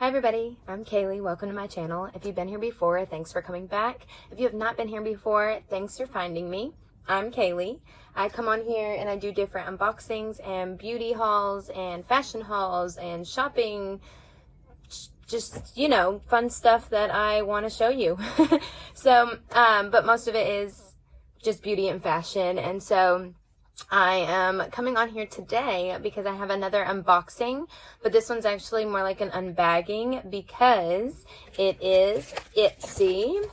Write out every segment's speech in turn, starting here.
Hi everybody, I'm Kaylee. Welcome to my channel. If you've been here before, thanks for coming back. If you have not been here before, thanks for finding me. I'm Kaylee. I come on here and I do different unboxings and beauty hauls and fashion hauls and shopping, just, you know, fun stuff that I want to show you. But most of it is just beauty and fashion. And so I am coming on here today because I have another unboxing, but this one's actually more like an unbagging because it is Ipsy.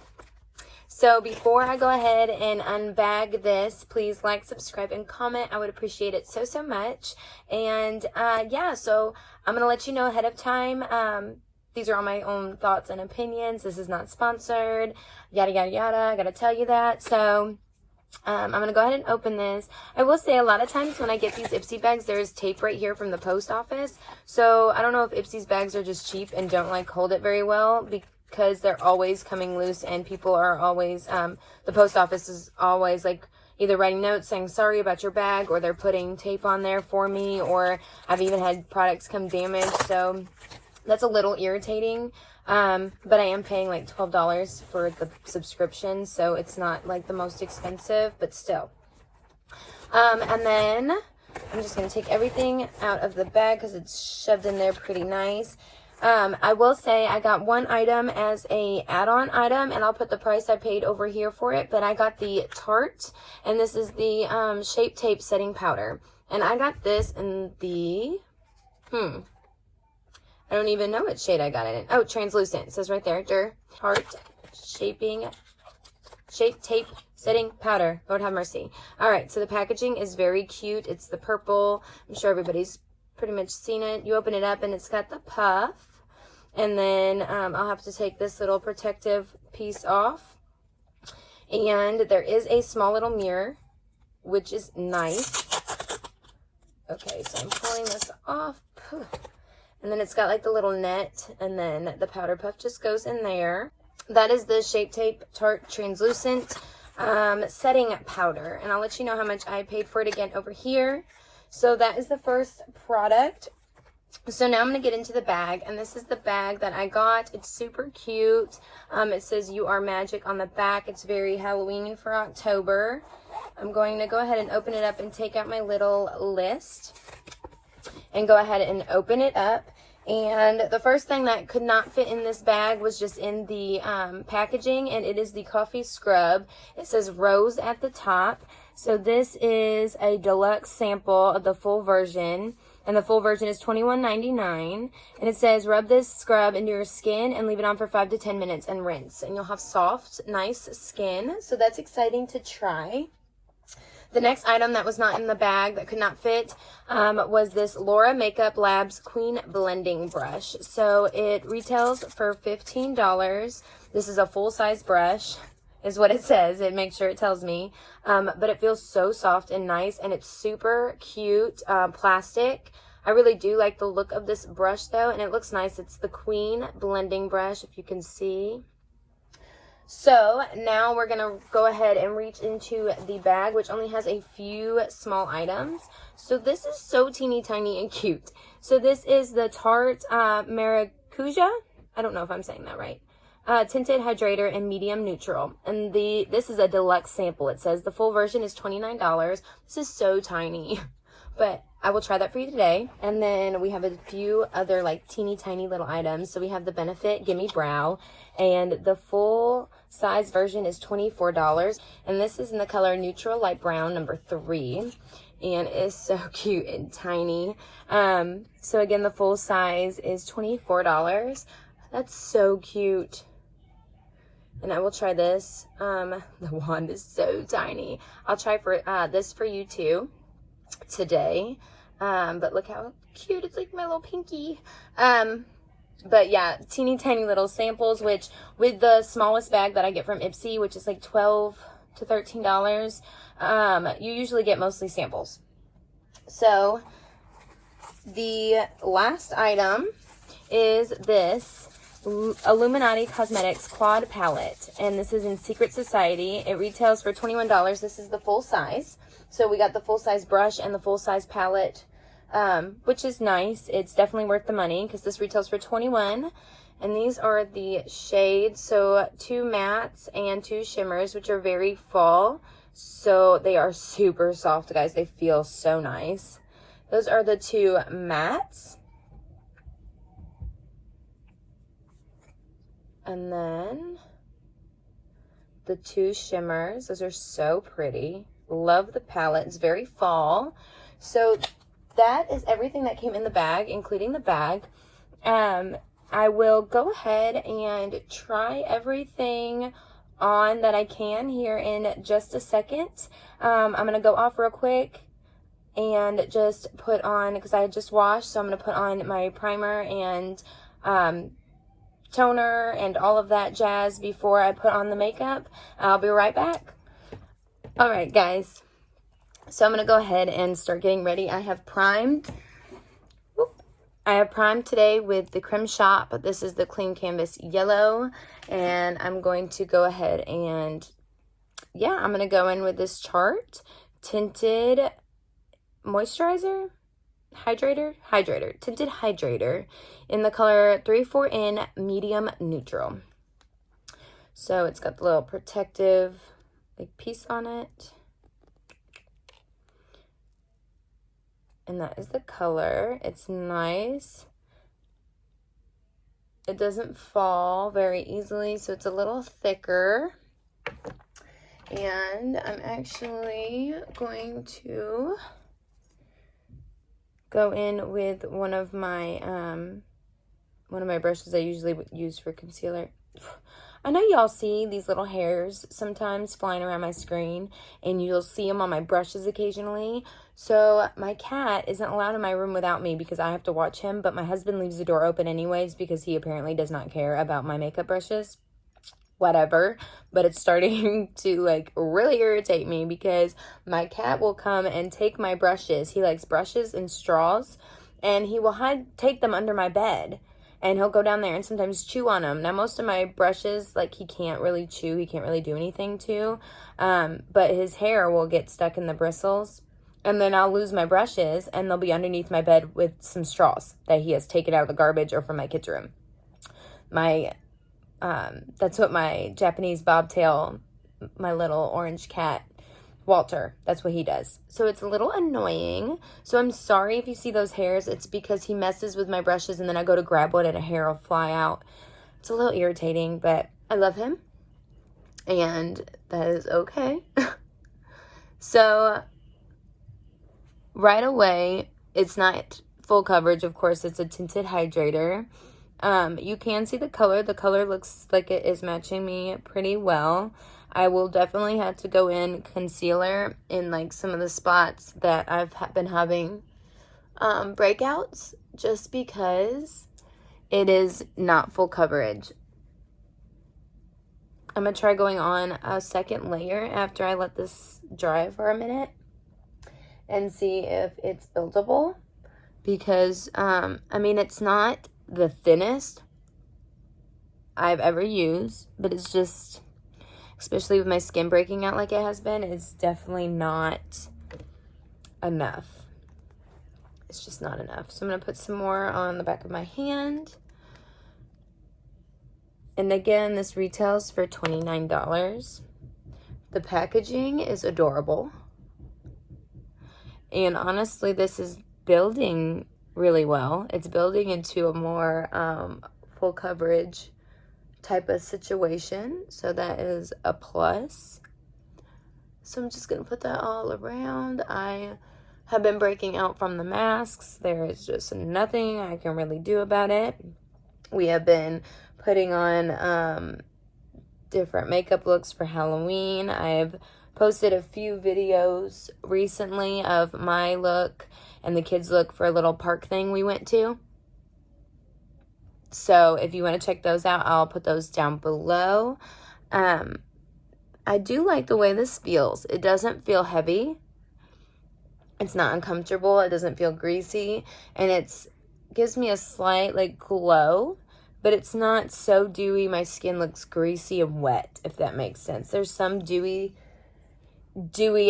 So before I go ahead and unbag this, please like, subscribe, and comment. I would appreciate it so much. And yeah, so I'm going to let you know ahead of time. These are all my own thoughts and opinions. This is not sponsored, yada, yada, yada. I got to tell you that. So I'm going to go ahead and open this. I will say a lot of times when I get these Ipsy bags, there's tape right here from the post office. So I don't know if Ipsy's bags are just cheap and don't like hold it very well because they're always coming loose and people are always, the post office is always like either writing notes saying sorry about your bag, or they're putting tape on there for me, or I've even had products come damaged. So that's a little irritating. But I am paying like $12 for the subscription, so it's not like the most expensive, but still. And then I'm just going to take everything out of the bag because it's shoved in there pretty nice. I will say I got one item as a add-on item, and I'll put the price I paid over here for it, but I got the Tarte, and this is the Shape Tape Setting Powder. And I got this in the, I don't even know what shade I got it in. Oh, translucent. It says right there, Tarte Shape Tape Setting Powder. Lord have mercy. All right, so the packaging is very cute. It's the purple. I'm sure everybody's pretty much seen it. You open it up and it's got the puff. And then I'll have to take this little protective piece off. And there is a small little mirror, which is nice. Okay, so I'm pulling this off. And then it's got like the little net, and then the powder puff just goes in there. That is the Shape Tape Tarte Translucent Setting Powder. And I'll let you know how much I paid for it again over here. So that is the first product. So now I'm going to get into the bag. And this is the bag that I got. It's super cute. It says "You Are Magic" on the back. It's very Halloween for October. I'm going to go ahead and open it up and take out my little list. And go ahead and open it up. And the first thing that could not fit in this bag was just in the packaging, and it is the coffee scrub. It says Rose at the top. So this is a deluxe sample of the full version, and the full version is $21.99. And it says rub this scrub into your skin and leave it on for 5 to 10 minutes and rinse, and you'll have soft, nice skin. So that's exciting to try. The next item that was not in the bag that could not fit was this Laura Makeup Labs Queen Blending Brush. So it retails for $15. This is a full-size brush, is what it says. It makes sure it tells me. But it feels so soft and nice, and it's super cute plastic. I really do like the look of this brush, though, and it looks nice. It's the Queen Blending Brush, if you can see. So now we're going to go ahead and reach into the bag, which only has a few small items. So this is so teeny tiny and cute. So this is the Tarte Maracuja. I don't know if I'm saying that right. Tinted Hydrator in Medium Neutral. And this is a deluxe sample. It says the full version is $29. This is so tiny. But I will try that for you today. And then we have a few other like teeny tiny little items. So we have the Benefit Gimme Brow, and the full size version is $24. And this is in the color Neutral Light Brown number 3. And it's so cute and tiny. So again, the full size is $24. That's so cute. And I will try this. The wand is so tiny. I'll try for this for you too today. But look how cute. It's like my little pinky. But yeah, teeny tiny little samples, which with the smallest bag that I get from Ipsy, which is like $12 to $13, you usually get mostly samples. So the last item is this Illuminati Cosmetics Quad Palette, and this is in Secret Society. It retails for $21. This is the full size. So we got the full size brush and the full size palette which is nice. It's definitely worth the money because this retails for $21. And these are the shades. So 2 mattes and 2 shimmers, which are very fall. So they are super soft, guys. They feel so nice. Those are the 2 mattes. And then the 2 shimmers. Those are so pretty. Love the palette. It's very fall. So that is everything that came in the bag, including the bag. I will go ahead and try everything on that I can here in just a second. I'm going to go off real quick and just put on, because I had just washed, so I'm going to put on my primer and toner and all of that jazz before I put on the makeup. I'll be right back. All right, guys. So I'm going to go ahead and start getting ready. I have primed today with the Creme Shop. This is the Clean Canvas Yellow. And I'm going to go ahead and, yeah, I'm going to go in with this Chart Tinted Moisturizer? Hydrator. Tinted Hydrator in the color 34N Medium Neutral. So it's got the little protective piece on it. And that is the color. It's nice. It doesn't fall very easily, so it's a little thicker. And I'm actually going to go in with one of my brushes I usually use for concealer. I know y'all see these little hairs sometimes flying around my screen, and you'll see them on my brushes occasionally. So my cat isn't allowed in my room without me because I have to watch him, but my husband leaves the door open anyways because he apparently does not care about my makeup brushes. Whatever, but it's starting to really irritate me because my cat will come and take my brushes. He likes brushes and straws, and he will take them under my bed. And he'll go down there and sometimes chew on them. Now, most of my brushes, he can't really chew. He can't really do anything to. But his hair will get stuck in the bristles. And then I'll lose my brushes, and they'll be underneath my bed with some straws that he has taken out of the garbage or from my kids' room. That's what my Japanese bobtail, my little orange cat, Walter, that's what he does. So it's a little annoying. So I'm sorry if you see those hairs. It's because he messes with my brushes and then I go to grab one and a hair will fly out. It's a little irritating, but I love him. And that is okay. So right away, it's not full coverage. Of course, it's a tinted hydrator. You can see the color. The color looks like it is matching me pretty well. I will definitely have to go in concealer in some of the spots that I've been having breakouts, just because it is not full coverage. I'm going to try going on a second layer after I let this dry for a minute and see if it's buildable, because it's not the thinnest I've ever used, but it's just, especially with my skin breaking out like it has been, it's definitely not enough. It's just not enough. So I'm going to put some more on the back of my hand. And again, this retails for $29. The packaging is adorable. And honestly, this is building really well. It's building into a more full coverage type of situation, so that is a plus. So I'm just gonna put that all around. I have been breaking out from the masks. There is just nothing I can really do about it. We have been putting on different makeup looks for Halloween. I've posted a few videos recently of my look and the kids' look for a little park thing we went to. So if you want to check those out, I'll put those down below. I do like the way this feels. It doesn't feel heavy. It's not uncomfortable. It doesn't feel greasy. And it gives me a slight glow, but it's not so dewy my skin looks greasy and wet, if that makes sense. There's some dewy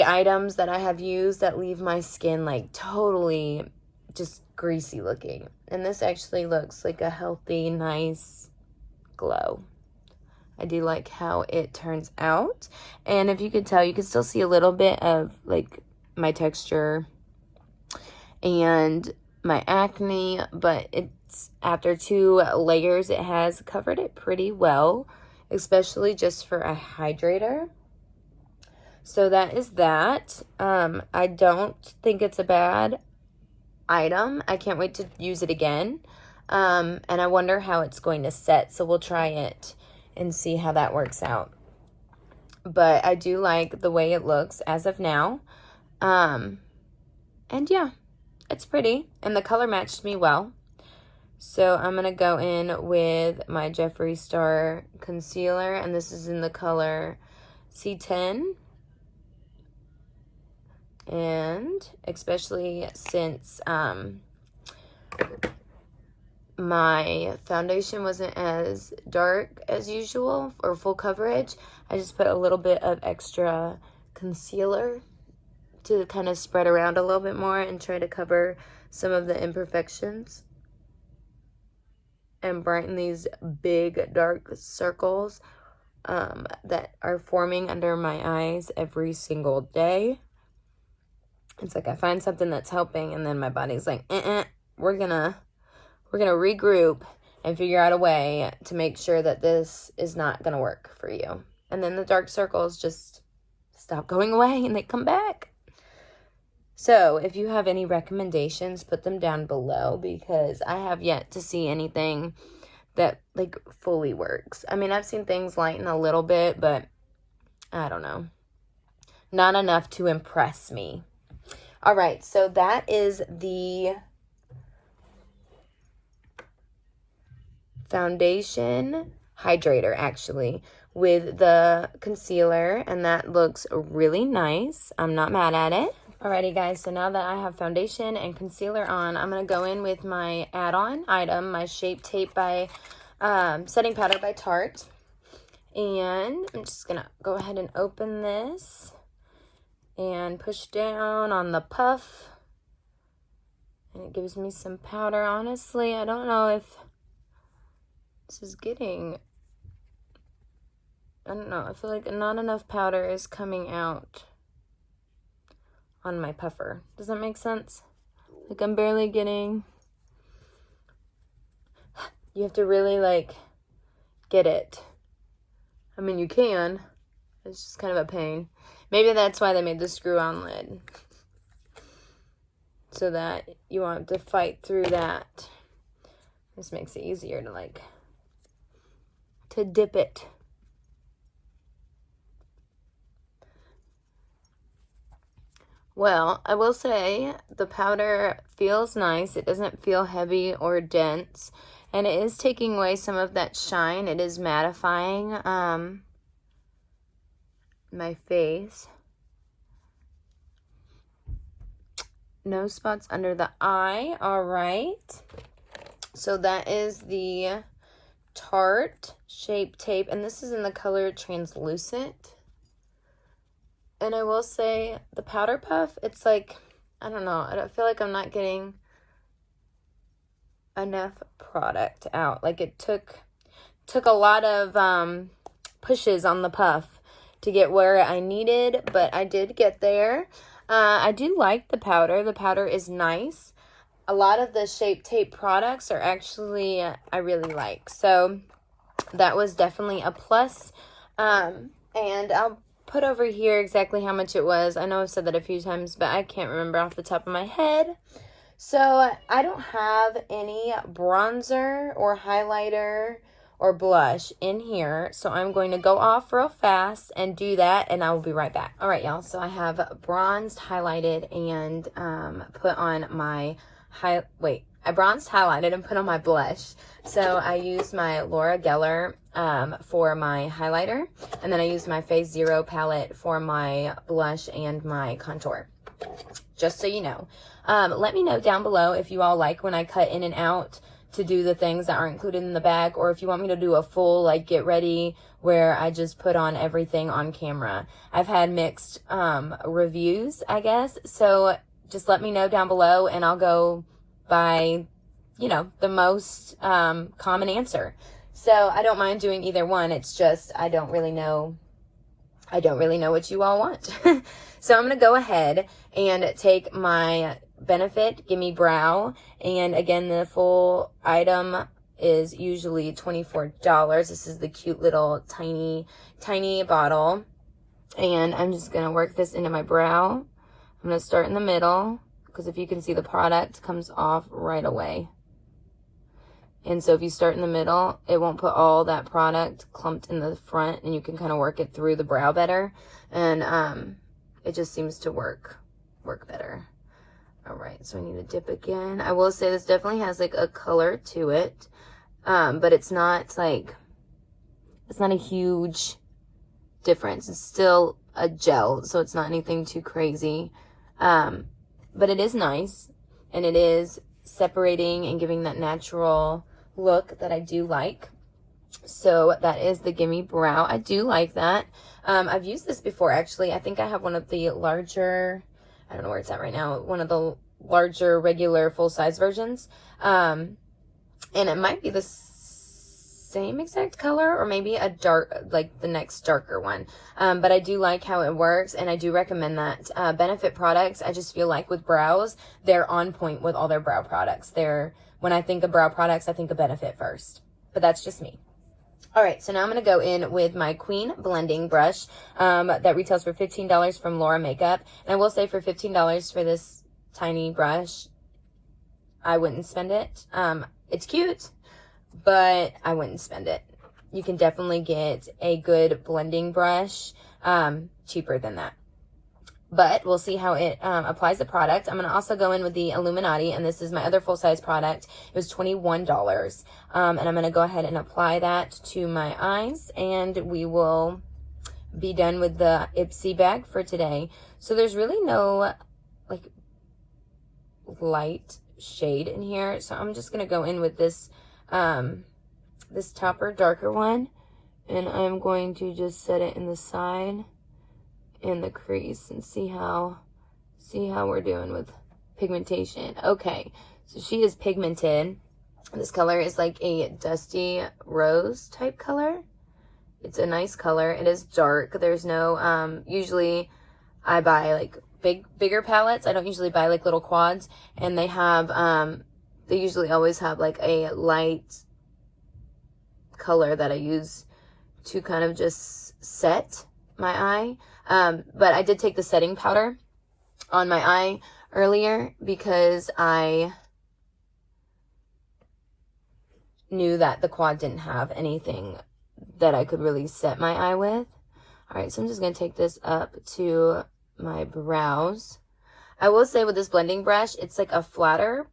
items that I have used that leave my skin totally just greasy looking. And this actually looks like a healthy, nice glow. I do like how it turns out. And if you could tell, you can still see a little bit of like my texture and my acne, but it's after 2 layers, it has covered it pretty well, especially just for a hydrator. So that is that. I don't think it's a bad item. I can't wait to use it again. And I wonder how it's going to set. So we'll try it and see how that works out. But I do like the way it looks as of now. And yeah, it's pretty. And the color matched me well. So I'm going to go in with my Jeffree Star concealer. And this is in the color C10. And especially since my foundation wasn't as dark as usual or full coverage, I just put a little bit of extra concealer to kind of spread around a little bit more and try to cover some of the imperfections and brighten these big dark circles that are forming under my eyes every single day. It's like I find something that's helping, and then my body's like, we're gonna regroup and figure out a way to make sure that this is not gonna work for you. And then the dark circles just stop going away and they come back. So if you have any recommendations, put them down below, because I have yet to see anything that like fully works. I mean, I've seen things lighten a little bit, but I don't know. Not enough to impress me. All right, so that is the foundation hydrator, actually, with the concealer, and that looks really nice. I'm not mad at it. Alrighty, guys, so now that I have foundation and concealer on, I'm going to go in with my add-on item, my Shape Tape by Setting Powder by Tarte. And I'm just going to go ahead and open this and push down on the puff, and it gives me some powder. Honestly, I don't know if this is getting, I don't know, I feel like not enough powder is coming out on my puffer. Does that make sense? Like I'm barely getting, you have to really like get it. I mean, you can, it's just kind of a pain. Maybe that's why they made the screw-on lid, so that you won't have to fight through that. This makes it easier to like, to dip it. Well, I will say the powder feels nice. It doesn't feel heavy or dense, and it is taking away some of that shine. It is mattifying my face. No spots under the eye. All right. So that is the Tarte Shape Tape, and this is in the color Translucent. And I will say the powder puff, it's like, I don't know, I don't feel like I'm not getting enough product out. Like it took a lot of pushes on the puff to get where I needed, but I did get there. I do like the powder. The powder is nice. A lot of the Shape Tape products are actually, I really like. So that was definitely a plus. And I'll put over here exactly how much it was. I know I've said that a few times, but I can't remember off the top of my head. So I don't have any bronzer or highlighter or blush in here, so I'm going to go off real fast and do that, and I will be right back. All right, y'all, so I have bronzed, highlighted, and put on my I bronzed, highlighted, and put on my blush. So I used my Laura Geller for my highlighter, and then I used my Phase Zero palette for my blush and my contour, just so you know. Let me know down below if you all like when I cut in and out to do the things that aren't included in the bag, or if you want me to do a full like get ready where I just put on everything on camera. I've had mixed reviews, I guess, so just let me know down below and I'll go by, you know, the most common answer. So I don't mind doing either one. It's just I don't really know what you all want. So I'm going to go ahead and take my Benefit Gimme Brow. And again, the full item is usually $24. This is the cute little tiny bottle. And I'm just going to work this into my brow. I'm going to start in the middle, because if you can see, the product comes off right away. And so if you start in the middle, it won't put all that product clumped in the front, and you can kind of work it through the brow better. And it just seems to work better. All right, so I need to dip again. I will say this definitely has like a color to it, but it's not a huge difference. It's still a gel, so it's not anything too crazy. But it is nice, and it is separating and giving that natural look that I do like. So that is the Gimme Brow. I do like that. I've used this before, actually. I think I have one of the larger, I don't know where it's at right now, one of the larger regular full-size versions. And it might be the same exact color, or maybe a dark, like the next darker one. But I do like how it works, and I do recommend that. Benefit products, I just feel like with brows, they're on point with all their brow products. When I think of brow products, I think of Benefit first. But that's just me. All right, so now I'm going to go in with my Queen blending brush that retails for $15 from Laura Makeup. And I will say, for $15 for this tiny brush, I wouldn't spend it. It's cute, but I wouldn't spend it. You can definitely get a good blending brush cheaper than that. But we'll see how it applies the product. I'm going to also go in with the Illuminati, and this is my other full-size product. It was $21. And I'm going to go ahead and apply that to my eyes, and we will be done with the Ipsy bag for today. So there's really no, like, light shade in here. So I'm just going to go in with this, this topper, darker one, and I'm going to just set it in the side in the crease and see how we're doing with pigmentation. Okay, so she is pigmented. This color is like a dusty rose type color. It's a nice color. It is dark. There's no usually I buy like bigger palettes. I don't usually buy like little quads, and they have they usually always have like a light color that I use to kind of just set my eye. But I did take the setting powder on my eye earlier because I knew that the quad didn't have anything that I could really set my eye with. All right, so I'm just going to take this up to my brows. I will say with this blending brush, it's like a flatter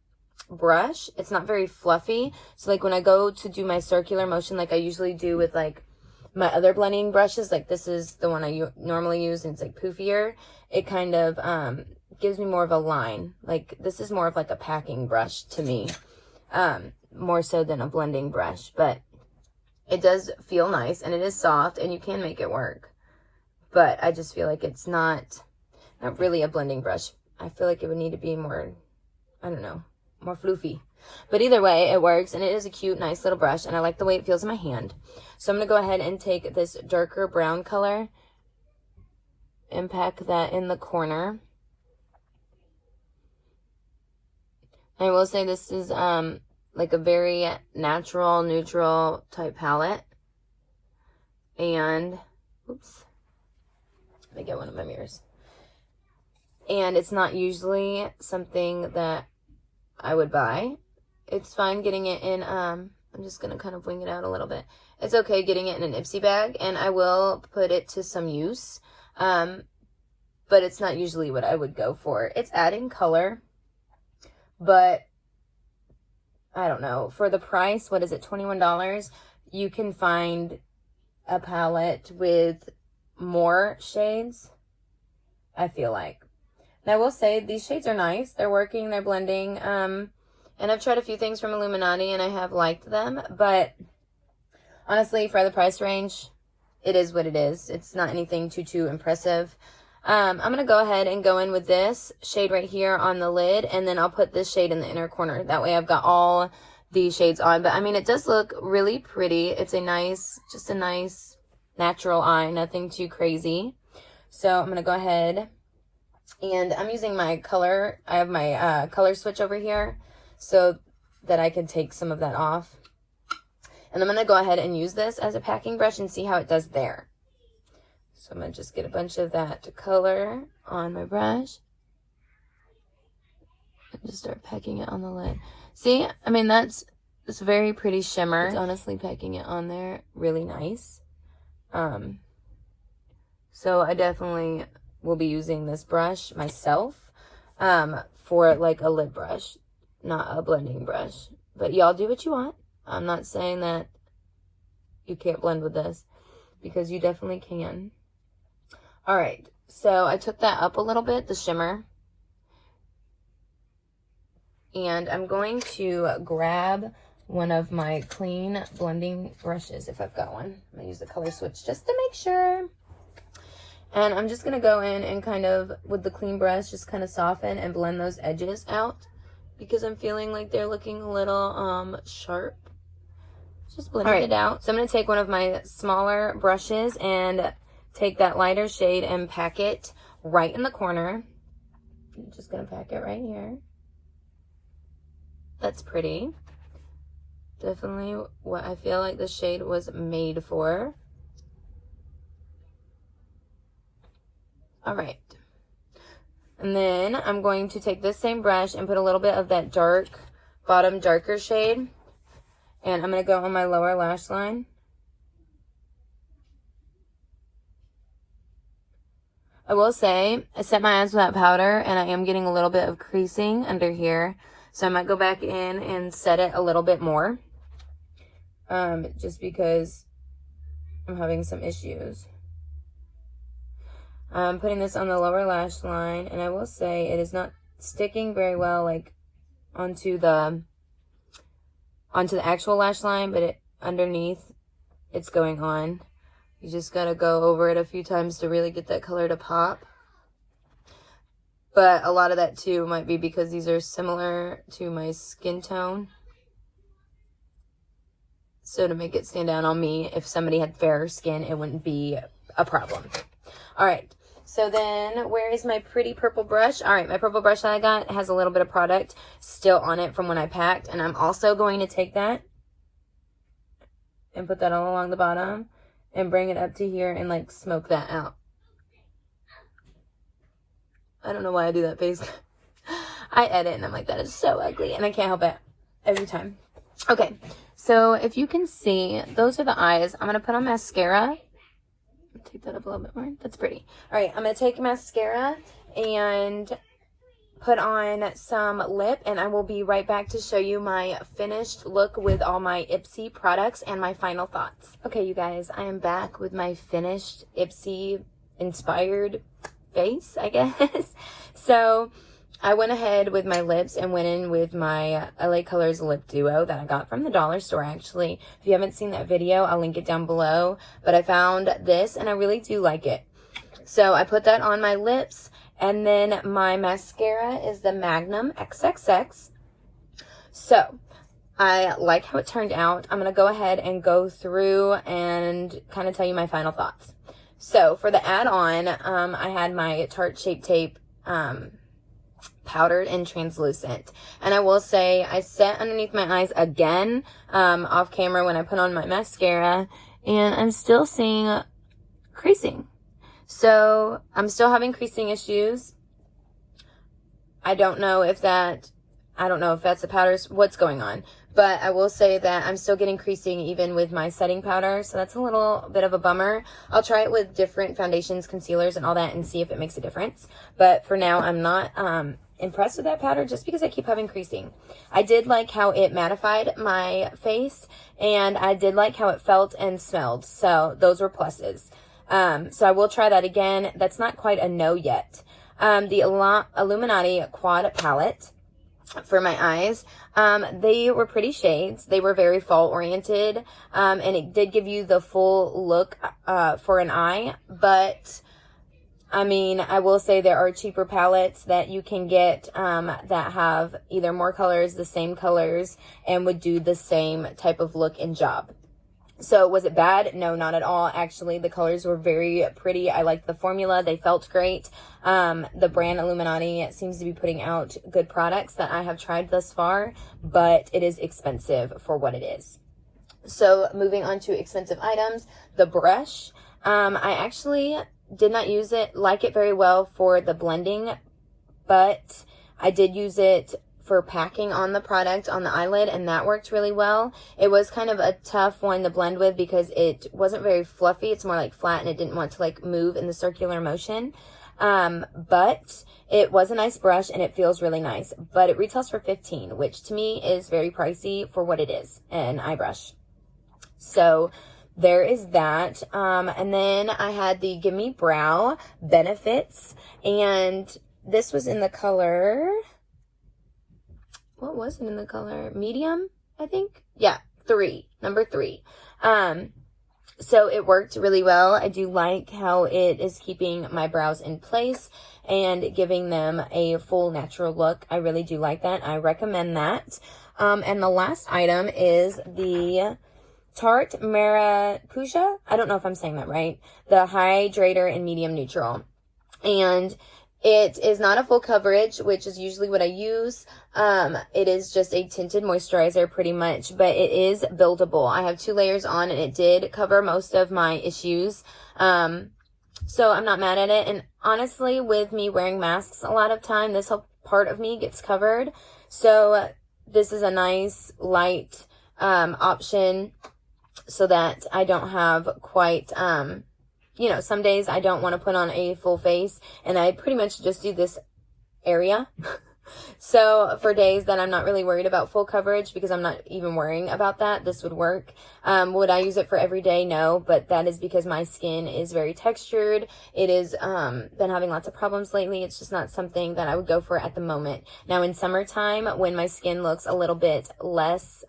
brush. It's not very fluffy. So like when I go to do my circular motion, like I usually do with like my other blending brushes, like this is the one I normally use, and it's like poofier. It kind of gives me more of a line. Like this is more of like a packing brush to me, more so than a blending brush. But it does feel nice, and it is soft, and you can make it work. But I just feel like it's not really a blending brush. I feel like it would need to be more, I don't know, more floofy. But either way, it works, and it is a cute, nice little brush, and I like the way it feels in my hand. So I'm going to go ahead and take this darker brown color and pack that in the corner. I will say this is like a very natural, neutral type palette. And, oops, let me get one of my mirrors. And it's not usually something that I would buy. It's fine getting it in, I'm just going to kind of wing it out a little bit. It's okay getting it in an Ipsy bag, and I will put it to some use. But it's not usually what I would go for. It's adding color, but I don't know. For the price, what is it, $21? You can find a palette with more shades, I feel like. And I will say these shades are nice. They're working, they're blending. And I've tried a few things from Illuminati, and I have liked them. But honestly, for the price range, it is what it is. It's not anything too impressive. I'm going to go ahead and go in with this shade right here on the lid, and then I'll put this shade in the inner corner. That way I've got all these shades on. But I mean, it does look really pretty. It's a nice, just a nice natural eye, nothing too crazy. So I'm going to go ahead, and I'm using my color. I have my color switch over here so that I can take some of that off. And I'm going to go ahead and use this as a packing brush and see how it does there. So I'm going to just get a bunch of that color on my brush and just start packing it on the lid. See, I mean, it's very pretty shimmer. It's honestly packing it on there really nice. So I definitely will be using this brush myself for like a lid brush, not a blending brush. But y'all do what you want. I'm not saying that you can't blend with this, because you definitely can. All right, so I took that up a little bit, the shimmer, and I'm going to grab one of my clean blending brushes, if I've got one. I'm going to use the color switch just to make sure. And I'm just going to go in and kind of, with the clean brush, just kind of soften and blend those edges out, because I'm feeling like they're looking a little sharp. Just blending it out. So I'm going to take one of my smaller brushes and take that lighter shade and pack it right in the corner. I'm just going to pack it right here. That's pretty. Definitely what I feel like the shade was made for. All right. And then I'm going to take this same brush and put a little bit of that dark, bottom darker shade. And I'm going to go on my lower lash line. I will say, I set my eyes with that powder, and I am getting a little bit of creasing under here. So I might go back in and set it a little bit more. Just because I'm having some issues. I'm putting this on the lower lash line, and I will say it is not sticking very well, like, onto the actual lash line, but underneath it's going on. You just gotta go over it a few times to really get that color to pop. But a lot of that too might be because these are similar to my skin tone. So to make it stand out on me, if somebody had fairer skin, it wouldn't be a problem. All right. So then, where is my pretty purple brush? All right, my purple brush that I got has a little bit of product still on it from when I packed. And I'm also going to take that and put that all along the bottom and bring it up to here and, like, smoke that out. I don't know why I do that face. I edit and I'm like, that is so ugly. And I can't help it every time. Okay, so if you can see, those are the eyes. I'm going to put on mascara. Take that up a little bit more. That's pretty. All right, I'm going to take mascara and put on some lip, and I will be right back to show you my finished look with all my Ipsy products and my final thoughts. Okay, you guys, I am back with my finished Ipsy inspired face, I guess. So I went ahead with my lips and went in with my LA Colors Lip Duo that I got from the dollar store, actually. If you haven't seen that video, I'll link it down below. But I found this, and I really do like it. So I put that on my lips, and then my mascara is the Magnum XXX. So I like how it turned out. I'm going to go ahead and go through and kind of tell you my final thoughts. So for the add-on, I had my Tarte Shape Tape powdered and translucent. And I will say, I set underneath my eyes again off camera when I put on my mascara, and I'm still seeing creasing. So I'm still having creasing issues. I don't know if that's the powder, what's going on. But I will say that I'm still getting creasing even with my setting powder. So that's a little bit of a bummer. I'll try it with different foundations, concealers, and all that and see if it makes a difference. But for now, I'm not impressed with that powder just because I keep having creasing. I did like how it mattified my face, and I did like how it felt and smelled. So those were pluses. So I will try that again. That's not quite a no yet. The Illuminati Quad Palette for my eyes, they were pretty shades. They were very fall oriented, and it did give you the full look for an eye, but I mean, I will say there are cheaper palettes that you can get that have either more colors, the same colors, and would do the same type of look and job. So was it bad? No, not at all. Actually, the colors were very pretty. I liked the formula. They felt great. The brand Illuminati seems to be putting out good products that I have tried thus far, but it is expensive for what it is. So moving on to expensive items, the brush. I actually did not like it very well for the blending, but I did use it for packing on the product on the eyelid, and that worked really well. It was kind of a tough one to blend with because it wasn't very fluffy. It's more like flat, and it didn't want to like move in the circular motion. But it was a nice brush and it feels really nice, but it retails for $15, which to me is very pricey for what it is, an eye brush. So there is that. And then I had the Gimme Brow Benefits, and this was in the color, what was it in the color? Medium, I think. Yeah, number 3. So it worked really well. I do like how it is keeping my brows in place and giving them a full natural look. I really do like that. I recommend that. And the last item is the Tarte Maracuja. I don't know if I'm saying that right. The Hydrator in Medium Neutral. And it is not a full coverage, which is usually what I use. It is just a tinted moisturizer pretty much, but it is buildable. I have 2 layers on and it did cover most of my issues. So I'm not mad at it. And honestly, with me wearing masks a lot of time, this whole part of me gets covered. So this is a nice light, option so that I don't have quite, you know, some days I don't want to put on a full face, and I pretty much just do this area. So for days that I'm not really worried about full coverage, because I'm not even worrying about that, this would work. Would I use it for every day? No, but that is because my skin is very textured. It is been having lots of problems lately. It's just not something that I would go for at the moment. Now in summertime, when my skin looks a little bit less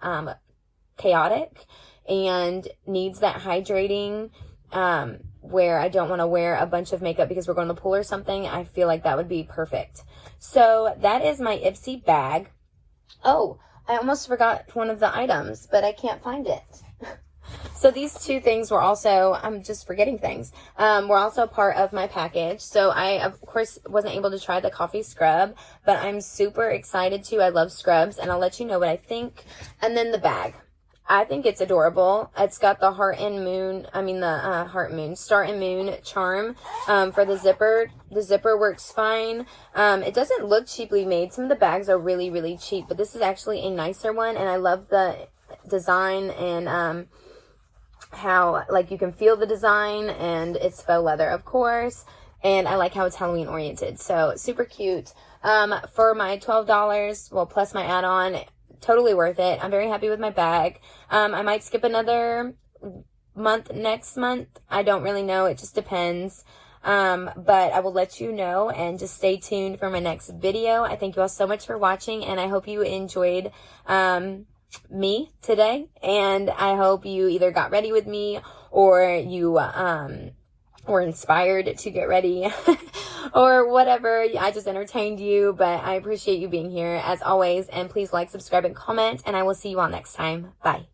chaotic and needs that hydrating, where I don't want to wear a bunch of makeup because we're going to the pool or something, I feel like that would be perfect. So that is my Ipsy bag. Oh, I almost forgot one of the items, but I can't find it. So these 2 things were also, I'm just forgetting things, were also part of my package. So I, of course, wasn't able to try the coffee scrub, but I'm super excited to. I love scrubs, and I'll let you know what I think. And then the bag. I think it's adorable. It's got the Star and Moon charm for the zipper. The zipper works fine. It doesn't look cheaply made. Some of the bags are really, really cheap, but this is actually a nicer one, and I love the design and how, like, you can feel the design, and it's faux leather, of course, and I like how it's Halloween oriented. So super cute. For my $12, well, plus my add-on, totally worth it. I'm very happy with my bag. I might skip another month next month. I don't really know. It just depends. But I will let you know, and just stay tuned for my next video. I thank you all so much for watching, and I hope you enjoyed me today, and I hope you either got ready with me or you were inspired to get ready or whatever. I just entertained you, but I appreciate you being here as always, and please like, subscribe, and comment, and I will see you all next time. Bye.